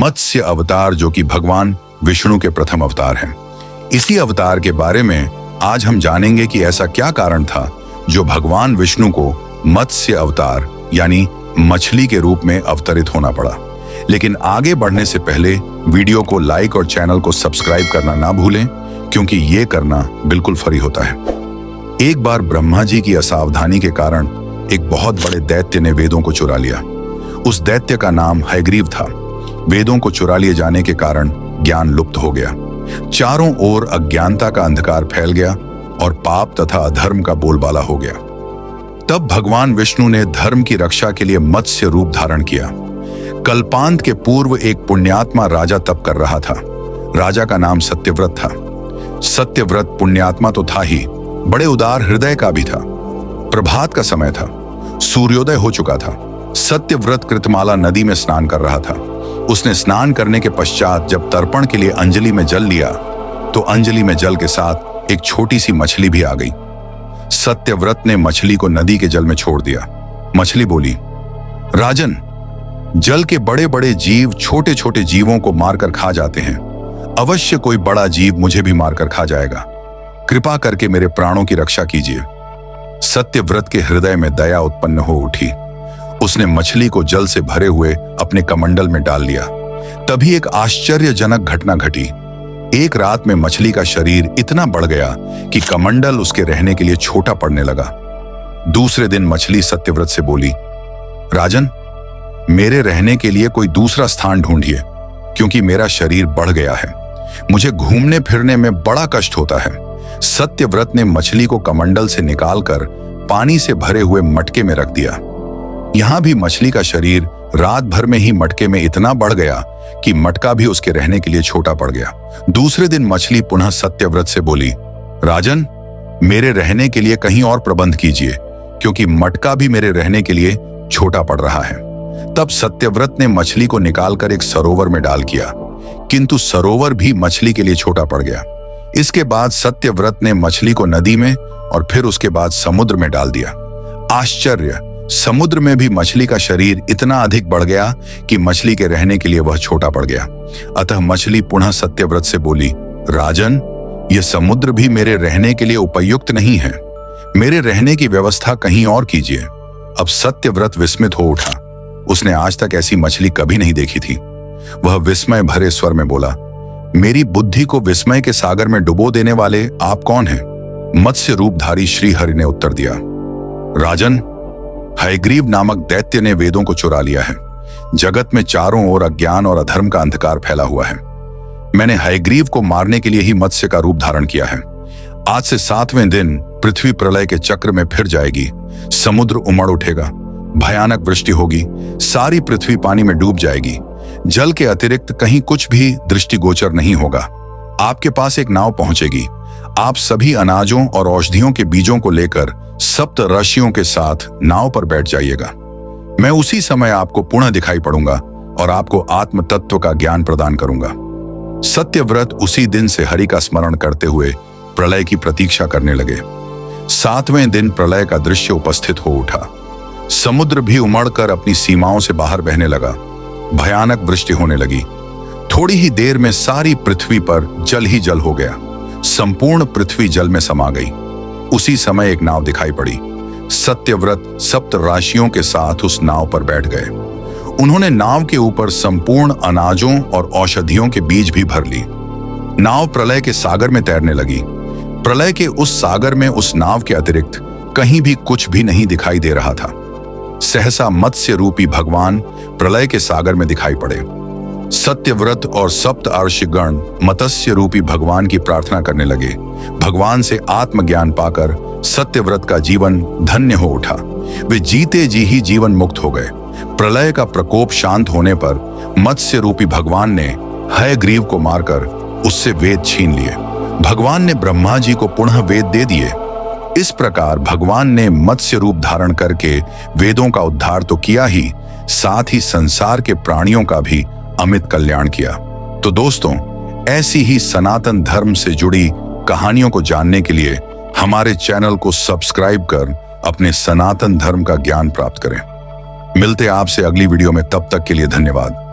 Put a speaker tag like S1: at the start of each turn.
S1: मत्स्य अवतार, जो कि भगवान विष्णु के प्रथम अवतार हैं। इसी अवतार के बारे में आज हम जानेंगे कि ऐसा क्या कारण था जो भगवान विष्णु को मत्स्य अवतार यानी मछली के रूप में अवतरित होना पड़ा। लेकिन आगे बढ़ने से पहले वीडियो को लाइक और चैनल को सब्सक्राइब करना ना भूलें, क्योंकि ये करना बिल्कुल फ्री होता है। एक बार ब्रह्मा जी की असावधानी के कारण एक बहुत बड़े दैत्य ने वेदों को चुरा लिया। उस दैत्य का नाम हयग्रीव था। वेदों को चुरा लिए जाने के कारण ज्ञान लुप्त हो गया। चारों ओर अज्ञानता का अंधकार फैल गया और पाप तथा अधर्म का बोलबाला हो गया। तब भगवान विष्णु ने धर्म की रक्षा के लिए मत्स्य रूप धारण किया। कल्पांत के पूर्व एक पुण्यात्मा राजा तप कर रहा था। राजा का नाम सत्यव्रत था। सत्यव्रत पुण्यात्मा तो था ही, बड़े उदार हृदय का भी था। प्रभात का समय था, सूर्योदय हो चुका था। सत्यव्रत कृतमाला नदी में स्नान कर रहा था। उसने स्नान करने के पश्चात जब तर्पण के लिए अंजलि में जल लिया तो अंजलि में जल के साथ एक छोटी सी मछली भी आ गई। सत्यव्रत ने मछली को नदी के जल में छोड़ दिया। मछली बोली, राजन, जल के बड़े बड़े जीव छोटे छोटे जीवों को मारकर खा जाते हैं। अवश्य कोई बड़ा जीव मुझे भी मारकर खा जाएगा। कृपा करके मेरे प्राणों की रक्षा कीजिए। सत्यव्रत के हृदय में दया उत्पन्न हो उठी। उसने मछली को जल से भरे हुए अपने कमंडल में डाल लिया। तभी एक आश्चर्यजनक घटना घटी। एक रात में मछली का शरीर इतना बढ़ गया कि कमंडल उसके रहने के लिए छोटा पड़ने लगा। दूसरे दिन मछली सत्यव्रत से बोली, राजन, मेरे रहने के लिए कोई दूसरा स्थान ढूंढिए, क्योंकि मेरा शरीर बढ़ गया है। मुझे घूमने फिरने में बड़ा कष्ट होता है। सत्यव्रत ने मछली को कमंडल से निकालकर पानी से भरे हुए मटके में रख दिया। यहां भी मछली का शरीर रात भर में ही मटके में इतना बढ़ गया कि मटका भी उसके रहने के लिए छोटा पड़ गया। दूसरे दिन मछली पुनः सत्यव्रत से बोली, राजन, मेरे रहने के लिए कहीं और प्रबंध कीजिए, क्योंकि मटका भी मेरे रहने के लिए छोटा पड़ रहा है। तब सत्यव्रत ने मछली को निकालकर एक सरोवर में डाल किया, किंतु सरोवर भी मछली के लिए छोटा पड़ गया। इसके बाद सत्यव्रत ने मछली को नदी में और फिर उसके बाद समुद्र में डाल दिया। आश्चर्य, समुद्र में भी मछली का शरीर इतना अधिक बढ़ गया कि मछली के रहने के लिए वह छोटा पड़ गया। अतः मछली पुनः सत्यव्रत से बोली, राजन, यह समुद्र भी मेरे रहने के लिए उपयुक्त नहीं है। मेरे रहने की व्यवस्था कहीं और कीजिए। अब सत्यव्रत विस्मित हो उठा। उसने आज तक ऐसी मछली कभी नहीं देखी थी। वह विस्मय भरे स्वर में बोला, मेरी बुद्धि को विस्मय के सागर में डुबो देने वाले आप कौन हैं? मत्स्य रूपधारी श्री हरि ने उत्तर दिया, राजन, हयग्रीव नामक दैत्य ने वेदों को चुरा लिया है। जगत में चारों ओर अज्ञान और अधर्म का अंधकार फैला हुआ है। मैंने हयग्रीव को मारने के लिए ही मत्स्य का रूप धारण किया है। आज से 7वें दिन पृथ्वी प्रलय के चक्र में फिर जाएगी। समुद्र उमड़ उठेगा, भयानक वृष्टि होगी, सारी पृथ्वी पानी में डूब जाएगी। जल के अतिरिक्त कहीं कुछ भी दृष्टिगोचर नहीं होगा। आपके पास एक नाव पहुंचेगी। आप सभी अनाजों और औषधियों के बीजों को लेकर सप्त ऋषियों के साथ नाव पर बैठ जाइएगा। मैं उसी समय आपको पुनः दिखाई पड़ूंगा और आपको आत्म तत्व का ज्ञान प्रदान करूंगा। सत्यव्रत उसी दिन से हरि का स्मरण करते हुए प्रलय की प्रतीक्षा करने लगे। 7वें दिन प्रलय का दृश्य उपस्थित हो उठा। समुद्र भी उमड़कर अपनी सीमाओं से बाहर बहने लगा। भयानक वृष्टि होने लगी। थोड़ी ही देर में सारी पृथ्वी पर जल ही जल हो गया। संपूर्ण पृथ्वी जल में समा गई। उसी समय एक नाव दिखाई पड़ी। सत्यव्रत सप्त राशियों के साथ उस नाव पर बैठ गए। उन्होंने नाव के ऊपर संपूर्ण अनाजों और औषधियों के बीज भी भर ली। नाव प्रलय के सागर में तैरने लगी। प्रलय के उस सागर में उस नाव के अतिरिक्त कहीं भी कुछ भी नहीं दिखाई दे रहा था। सहसा मत्स्य रूपी भगवान प्रलय के सागर में दिखाई पड़े। सत्यव्रत और सप्त अर्षिगण मत्स्य रूपी भगवान की प्रार्थना करने लगे। भगवान से आत्मज्ञान पाकर सत्यव्रत का जीवन धन्य हो उठा। वे जीते जी ही जीवन मुक्त हो गए। प्रलय का प्रकोप शांत होने पर मत्स्य रूपी भगवान ने हयग्रीव को मारकर उससे वेद छीन लिए। भगवान ने ब्रह्मा जी को पुनः वेद दे दिए। इस प्रकार भगवान ने मत्स्य रूप धारण करके वेदों का उद्धार तो किया ही, साथ ही संसार के प्राणियों का भी अमित कल्याण किया। तो दोस्तों, ऐसी ही सनातन धर्म से जुड़ी कहानियों को जानने के लिए हमारे चैनल को सब्सक्राइब कर अपने सनातन धर्म का ज्ञान प्राप्त करें। मिलते हैं आपसे अगली वीडियो में, तब तक के लिए धन्यवाद।